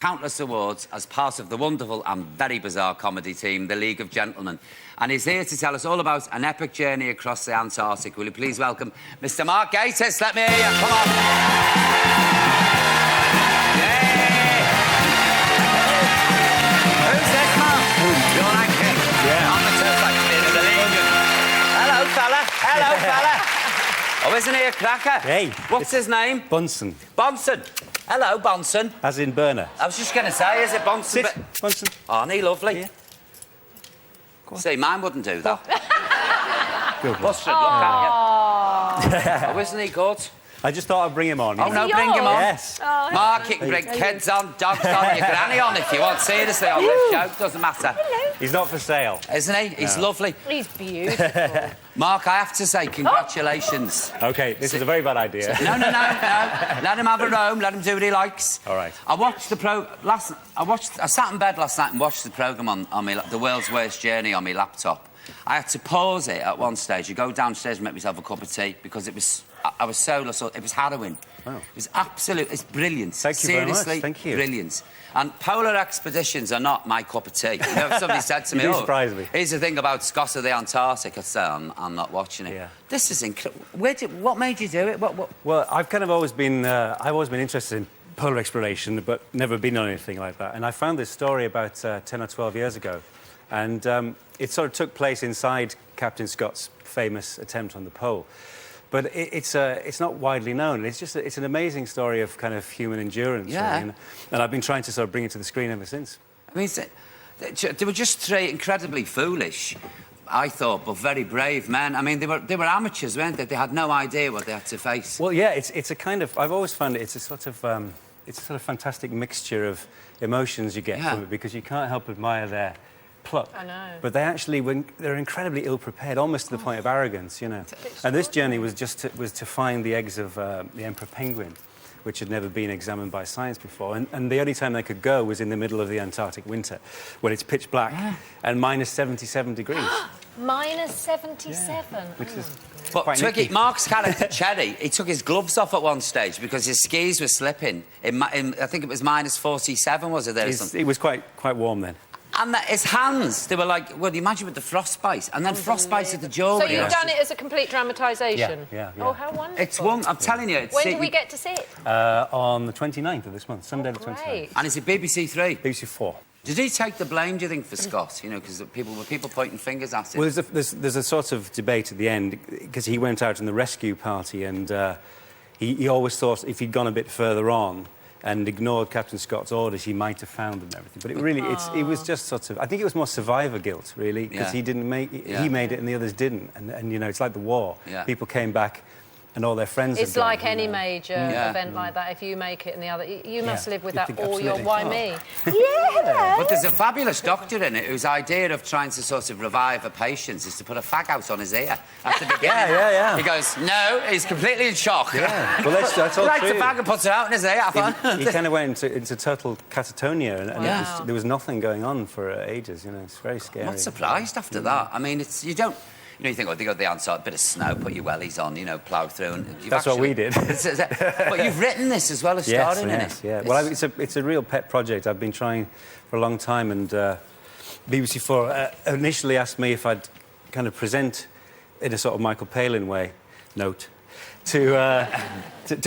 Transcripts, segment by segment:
countless awards as part of the wonderful and very bizarre comedy team, the League of Gentlemen. And he's here to tell us all about an epic journey across the Antarctic. Will you please welcome Mr. Mark Gatiss? Let me hear you. Come on. Yay! Who's this, Mark? You're like him. Yeah. On the turf, like in the League of... Hello, fella. Hello, fella. Oh, isn't he a cracker? Hey. What's his name? Bunsen. Bunsen. Hello, Bunsen. As in burner. I was just going to say, is it Bunsen? Sit, Bunsen. Aren't he lovely? Yeah. See, mine wouldn't do that. Good one. Mustard, look at you. Oh, isn't he good? I just thought I'd bring him on. Oh, no, bring him on. Yes. Oh, Mark, you can bring kids on, dogs on, your granny on if you want. Seriously, on this show, doesn't matter. Hello. He's not for sale. Isn't he? He's lovely. He's beautiful. Mark, I have to say, congratulations. OK, this is a very bad idea. No. Let him have a roam. Let him do what he likes. All right. I watched the I sat in bed last night and watched the programme on me, The World's Worst Journey on my laptop. I had to pause it at one stage. You go downstairs and make myself a cup of tea because it was... I was so lost. It was harrowing. Oh. It was absolute. It's brilliant. Thank you very much. Seriously, Thank you. Brilliant. And polar expeditions are not my cup of tea. You know, if somebody said to me, You do surprise me. Here's the thing about Scott of the Antarctic, I'd say, I'm not watching it. Yeah. This is incredible. What made you do it? What? Well, I've kind of always been... I've always been interested in polar exploration, but never been on anything like that. And I found this story about 10 or 12 years ago. And it sort of took place inside Captain Scott's famous attempt on the pole. But it's not widely known. It's an amazing story of kind of human endurance. Yeah. Really. And I've been trying to sort of bring it to the screen ever since. I mean, they were just three incredibly foolish, I thought, but very brave men. I mean, they were amateurs, weren't they? They had no idea what they had to face. Well, yeah, it's a kind of... I've always found it's a sort of fantastic mixture of emotions you get from it, because you can't help admire their pluck. I know. But they actually, they're incredibly ill-prepared, almost to the point of arrogance, you know. And this journey was to find the eggs of the emperor penguin, which had never been examined by science before. And the only time they could go was in the middle of the Antarctic winter, when it's pitch black and minus 77 degrees. Minus 77. Yeah. Which is But quite Twiggy, nicky. Mark's character, Cherry, he took his gloves off at one stage because his skis were slipping. I think it was minus 47, was it? There or something? It was quite warm then. And his hands, they were like, well, imagine with the frostbite, and then frostbite at the jaw. So you've done it as a complete dramatisation? Yeah. Oh, how wonderful. It's one, I'm telling you. When do we get to see it? On the 29th of this month, Sunday the 29th. Great. And it's at BBC Three. BBC 4. Did he take the blame, do you think, for Scott? You know, because people pointing fingers at him. Well, there's a sort of debate at the end, because he went out in the rescue party, and he always thought if he'd gone a bit further on and ignored Captain Scott's orders, he might have found them and everything. But it really, it was just sort of... I think it was more survivor guilt, really, because he didn't make... He made it and the others didn't. And, you know, it's like the war. Yeah. People came back and all their friends It's had gone, like any you know. major event like that. If you make it and the other... You must live with You that think all your absolutely. why me. Yeah. But there's a fabulous doctor in it whose idea of trying to sort of revive a patient is to put a fag out on his ear at the beginning. Yeah. He goes, no, he's completely in shock. Yeah, well, that's all He lights true. a fag and puts it out in his ear. He kind of went into total catatonia, and there was nothing going on for ages, you know. It's very scary. I'm not surprised after that. I mean, you don't... You know, you think, oh, they got the answer, a bit of snow, put your wellies on, you know, plough through. And That's what we did. But you've written this as well as starring in it. Yeah. Well, it's a real pet project. I've been trying for a long time, and BBC 4 initially asked me if I'd kind of present in a sort of Michael Palin way, to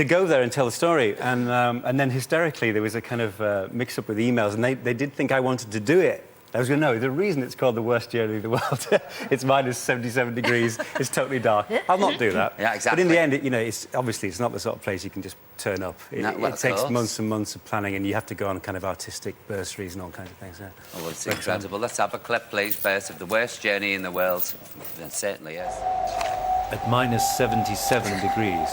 go there and tell the story. And then hysterically, there was a kind of mix-up with emails, and they did think I wanted to do it. I was going, no, the reason it's called the worst journey in the world, it's minus 77 degrees, it's totally dark. I'll not do that. Yeah, exactly. But in the end, you know, it's not the sort of place you can just turn up. It takes months and months of planning, and you have to go on kind of artistic bursaries and all kinds of things. Yeah. Oh, well, it's incredible. Let's have a clip, please, first, of the worst journey in the world. It certainly is. At minus 77 degrees,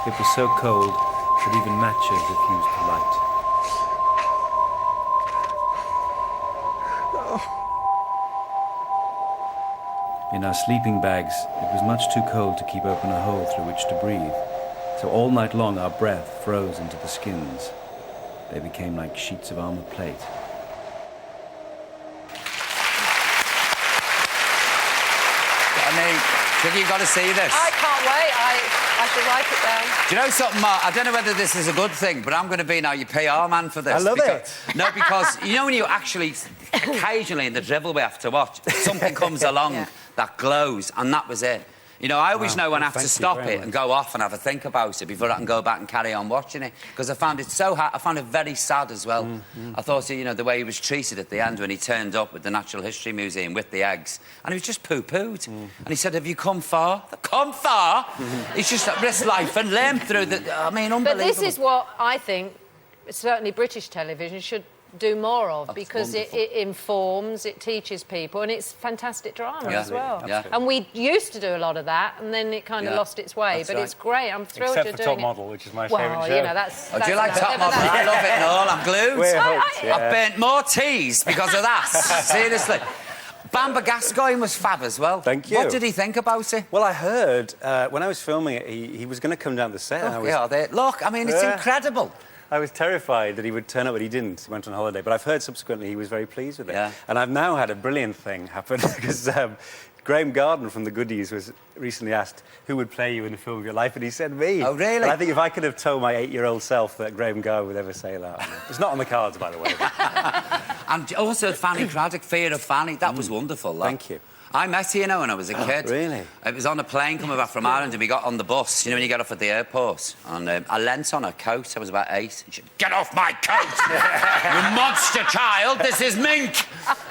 it was so cold that even matches refused to light. In our sleeping bags, it was much too cold to keep open a hole through which to breathe, so all night long our breath froze into the skins. They became like sheets of armor plate. A I mean, Tricky, you've got to see this. I can't wait. I should write it down. Do you know something, Mark? I don't know whether this is a good thing, but I'm going to be now your PR man for this. I love it. No, because you know when you actually, occasionally in the drivel we have to watch, something comes along that glows, and that was it. You know, I always know when I have to stop it and go off and have a think about it before I can go back and carry on watching it. Because I found it so hard. I found it very sad as well. I thought, you know, the way he was treated at the end when he turned up with the Natural History Museum with the eggs. And he was just poo-pooed. And he said, have you come far? Come far? He's just risked life and limb through the... I mean, unbelievable. But this is what I think, certainly British television should do more of, because it informs, it teaches people, and it's fantastic drama as well. Yeah. And we used to do a lot of that, and then it kind of lost its way. But it's great. I'm thrilled Except you're for doing Top Model, which is my well, favourite show. you know, that's do you like Top Model? I love it and all. I'm glued. I've burnt more teas because of that. Seriously. Bamber Gascoigne was fab as well. Thank you. What did he think about it? Well, I heard when I was filming it, he was going to come down the set. Look, I mean, it's incredible. I was terrified that he would turn up, but he didn't. He went on holiday. But I've heard subsequently he was very pleased with it. Yeah. And I've now had a brilliant thing happen because Graham Garden from the Goodies was recently asked who would play you in the film of your life, and he said me. Oh, really? And I think if I could have told my 8-year-old self that Graham Garden would ever say that. It's not on the cards, by the way. And also Fanny Craddock, Fear of Fanny, that was wonderful. That. Thank you. I met her, you know, when I was a kid. Really? It was on a plane coming back from Ireland, and we got on the bus, you know, when you get off at the airport. And I leant on her coat. I was about 8. And she said, get off my coat, you monster child, this is mink.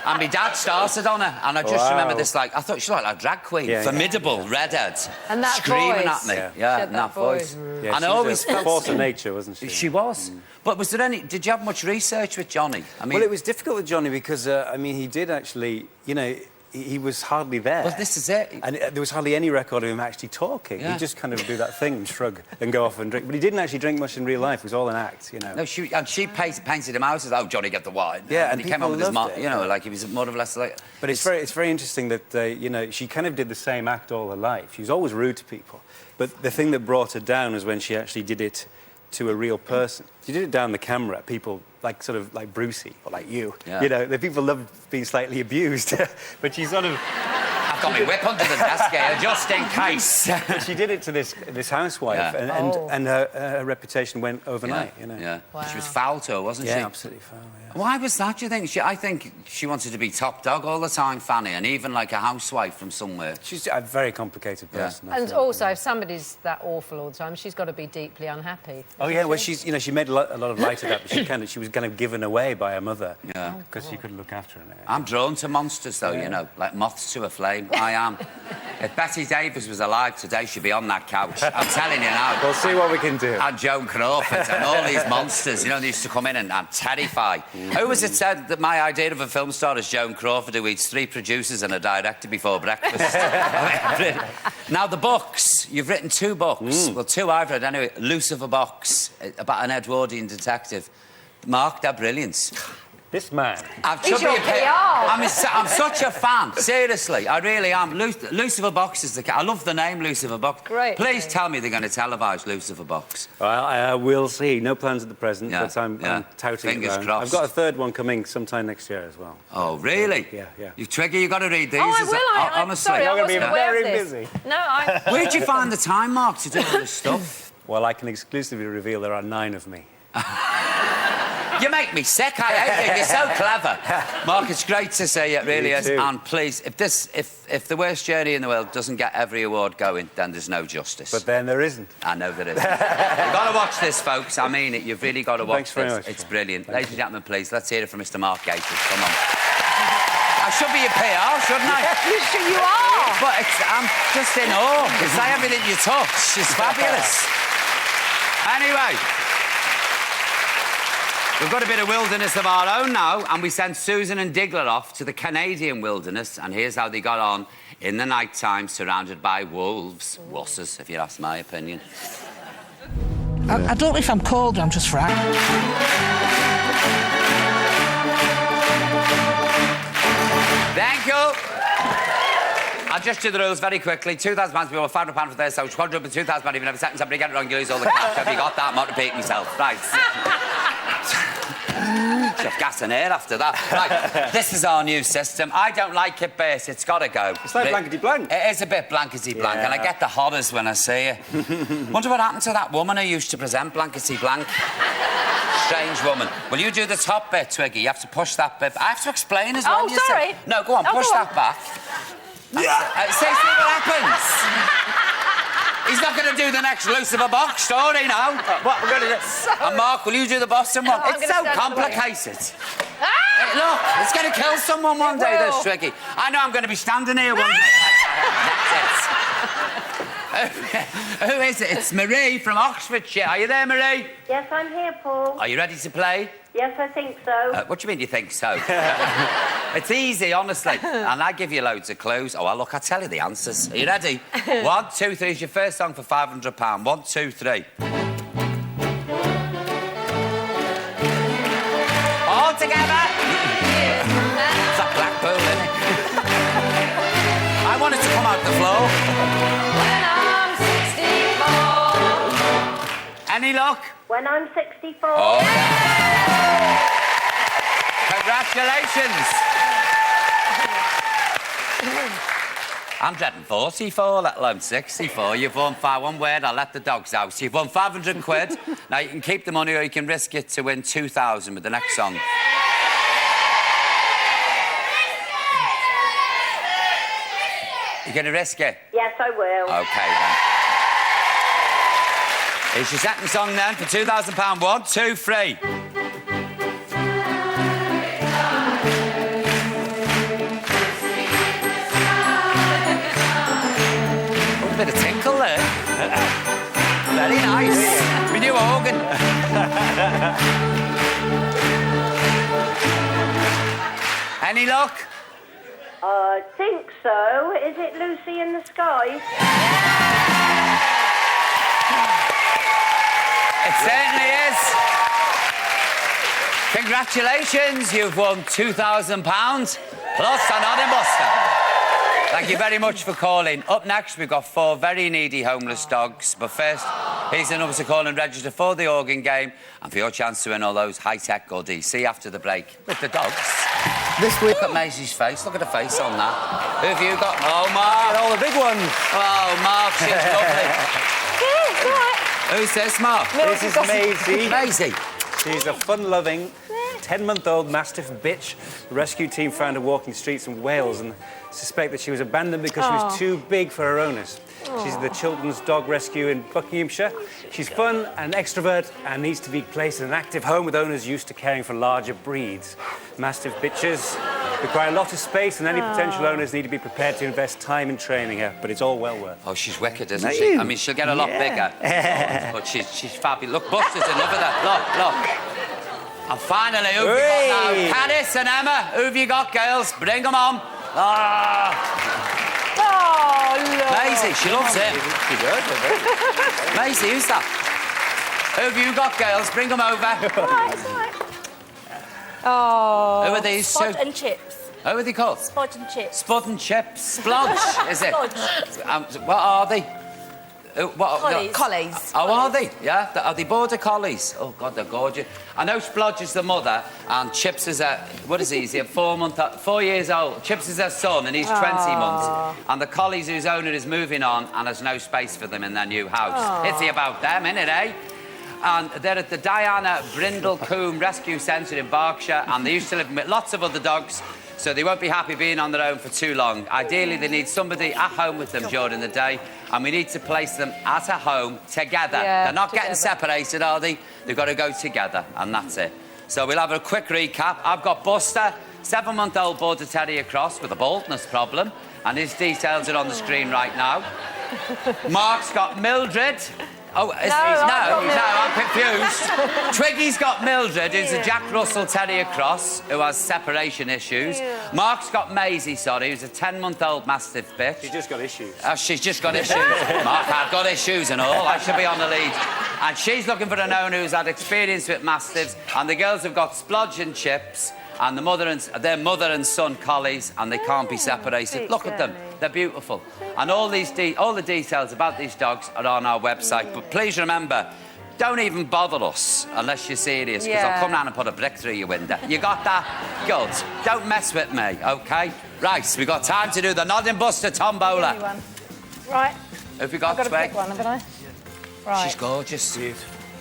And my dad started on her. And I just remember this, like, I thought she looked like a drag queen. Formidable, redhead. And that screaming voice. at me. Yeah, and that voice. Yeah, and I always felt... force of nature, wasn't she? She was. But was there any... Did you have much research with Johnny? I mean... Well, it was difficult with Johnny because, I mean, he did actually, you know... He was hardly there. Well, this is it. And there was hardly any record of him actually talking. He'd just kind of do that thing and shrug and go off and drink. But he didn't actually drink much in real life. It was all an act, you know. No, she painted him out as, oh, Johnny, get the wine. Yeah, and he came on with his mom, you know, like he was more or less like... But it's very interesting that, you know, she kind of did the same act all her life. She was always rude to people. But the thing that brought her down was when she actually did it to a real person. She did it down the camera. People, like, sort of like Brucey or like you. Yeah. You know, the people love being slightly abused. But she sort of... I've got my whip under the desk here, just in case. But she did it to this housewife, and her reputation went overnight, you know. Yeah. Wow. She was foul to her, wasn't she? Yeah, absolutely foul, yeah. Why was that, do you think? I think she wanted to be top dog all the time, Fanny, and even like a housewife from somewhere. She's a very complicated person. I And think. also, if somebody's that awful all the time, she's got to be deeply unhappy. Oh yeah, well she's, you know, she made a lot of light of that, but she was kind of given away by her mother. Yeah. Because she couldn't look after her. I'm drawn to monsters, though, you know, like moths to a flame. I am. If Betty Davis was alive today, she'd be on that couch. I'm telling you now. We'll see what we can do. And Joan Crawford and all these monsters, you know, they used to come in and terrify. Who was it said that my idea of a film star is Joan Crawford, who eats 3 producers and a director before breakfast? Now, the books. You've written 2 books. Well, 2 I've read anyway. Lucifer Box, about an Edwardian detective. Mark, they're brilliant. This man. He's your PR. I'm such a fan. Seriously, I really am. Lucifer Box is I love the name Lucifer Box. Great. Please tell me they're going to televise Lucifer Box. Well, we'll see. No plans at the present, but I'm touting Fingers it crossed. I've got a 3rd one coming sometime next year as well. Oh, really? Yeah. You Trigger, you've got to read these. Oh, I will. Honestly. Sorry, I You're gonna wasn't be aware very of this. busy. No, I... Where'd you find the time, Mark, to do all this stuff? Well, I can exclusively reveal there are 9 of me. You make me sick. I hate you. You're so clever. Mark, it's great to see you. It really is. Too. And please, if the worst journey in the world doesn't get every award going, then there's no justice. But then there isn't. I know there is. You've got to watch this, folks. I mean it. You've really got to watch Thanks very this. much. It's brilliant. Ladies and gentlemen, please, let's hear it from Mr. Mark Gatiss. Come on. I should be your PR, shouldn't I? You are. But I'm just in awe. To say everything you touch is fabulous. Anyway, we've got a bit of wilderness of our own now, and we sent Susan and Diggler off to the Canadian wilderness, and here's how they got on in the night time, surrounded by wolves. Wusses, if you ask my opinion. I don't know if I'm cold or I'm just frightened. Thank you. I'll just do the rules very quickly. £2,000 people, £500 for this, so £200 for £2,000 if you never second somebody get it wrong, you lose all the cash. Have you got that? I'm not repeating myself. Right. switch off gas and air after that. Right, this is our new system. I don't like it, Base. It's got to go. It's like blankety-blank. It is a bit blankety-blank, and I get the horrors when I see it. Wonder what happened to that woman who used to present blankety-blank. Strange woman. Will you do the top bit, Twiggy? You have to push that bit. I have to explain as well. Oh, sorry. No, go on, push that back. See what happens. He's not going to do the next Lucifer Box story now. What we're going to do? And Mark, will you do the Boston one? It's so complicated. Look, it's going to kill someone one day, this Twiggy. I know I'm going to be standing here one day. That's it. Who is it? It's Marie from Oxfordshire. Are you there, Marie? Yes, I'm here, Paul. Are you ready to play? Yes, I think so. What do you mean you think so? It's easy, honestly. And I give you loads of clues. Oh, well, look, I'll tell you the answers. Are you ready? 1, 2, 3 is your first song for £500. 1, 2, 3. All together. It's that Blackpool, isn't it? I want it to come out the floor. When I'm 64. Any luck? When I'm 64. Oh, yeah. Congratulations. I'm dreading 44, let alone 64. You've won one word, I'll let the dogs out. You've won 500 quid. Now, you can keep the money or you can risk it to win 2,000 with the next song. You're going to risk it? Yes, I will. OK, then. Here's your second song, then, for £2,000. 1, 2, 3. A bit of tinkle there. Very nice. We new organ. Any luck? I think so. Is it Lucy in the Sky? It certainly is. Congratulations, you've won £2,000 plus an odd buster. Thank you very much for calling. Up next, we've got 4 very needy homeless dogs. But first, here's the number to call and register for the organ game and for your chance to win all those high-tech goodies. See you after the break with the dogs. This week... Look at Maisie's face. Look at her face on that. Who have you got? Oh, Mark. All the big ones. Oh, Mark, she's lovely. Yeah, it's all right. Who's this, Mark? This is Maisie. Maisie. She's a fun-loving 10-month-old Mastiff bitch. The rescue team found her walking streets in Wales and suspect that she was abandoned because she was too big for her owners. She's the Children's Dog Rescue in Buckinghamshire. She's fun and extrovert and needs to be placed in an active home with owners used to caring for larger breeds. Mastiff bitches require a lot of space and any potential owners need to be prepared to invest time in training her, but it's all well worth it. Oh, she's wicked, isn't she? I mean, she'll get a lot bigger. But she's fabulous. Look, Buster's in love with her. Look. And finally, who have you got now? Gatiss and Emma, who have you got, girls? Bring them on. Oh, look. Maisie, she loves him. Maisie, who's that? Who have you got, girls? Bring them over. It's all right. Oh. Who are these Spud two? and chips. Who are they called? Spud and chips. Spud and Chips. Splodge, is it? Splodge. What are they? Collies. Collies. Oh, are they? Yeah? Are they border collies? Oh, God, they're gorgeous. I know Splodge is the mother and Chips is a... What is he? He's a 4 years old. Chips is her son and he's 20 months. And the collies whose owner is moving on and there's no space for them in their new house. It's about them, innit, eh? And they're at the Diana Brindle-Combe Rescue Centre in Berkshire and they used to live with lots of other dogs, so they won't be happy being on their own for too long. Ideally, they need somebody at home with them during the day, and we need to place them at a home together. Yeah, they're not getting separated, are they? They've got to go together, and that's it. So we'll have a quick recap. I've got Buster, 7-month-old Border Terrier cross with a baldness problem, and his details are on the screen right now. Mark's got Mildred. Oh, I'm confused. Twiggy's got Mildred, who's a Jack Russell Terrier cross, who has separation issues. Mark's got Maisie, who's a 10-month-old Mastiff bitch. She's just got issues. She's just got issues. Mark, I've got issues and all. I should be on the lead. And she's looking for an owner who's had experience with Mastiffs. And the girls have got Splodge and Chips, and their mother and son collies, and they can't be separated. Look at them. They're beautiful. And all the details about these dogs are on our website. But please remember, Don't even bother us unless you're serious, because Yeah. I'll come round and put a brick through your window. You got that? Good. Don't mess with me, OK? Right, we've got time to do the Nodding Buster tombola. Give me one. Right. Have you got I've got to Twig? pick one, haven't I? Right. She's gorgeous.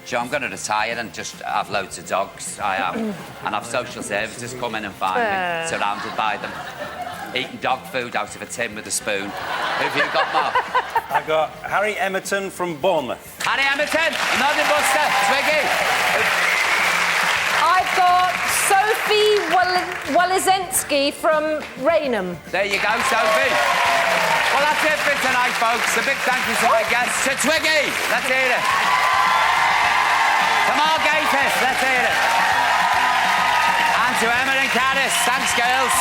Joe, I'm going to retire and just have loads of dogs. I am. And have social services come in and find me, surrounded by them. Eating dog food out of a tin with a spoon. Who've you got, Mark? I got Harry Emerton from Bournemouth. Harry Emerton, Nodding Buster, Twiggy. I've got Sophie Walizensky from Raynham. There you go, Sophie. Well, that's it for tonight, folks. A big thank you to my guests. To Twiggy, let's hear it. To Mark Gatiss, let's hear it. And to Emma and Gatiss, thanks, girls.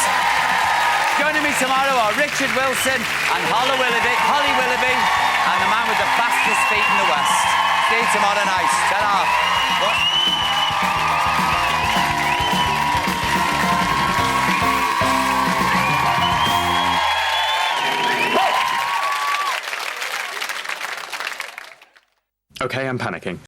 Joining me tomorrow are Richard Wilson and Holly Willoughby, and the man with the fastest feet in the West. See you tomorrow night. Ta-ra. Okay, I'm panicking.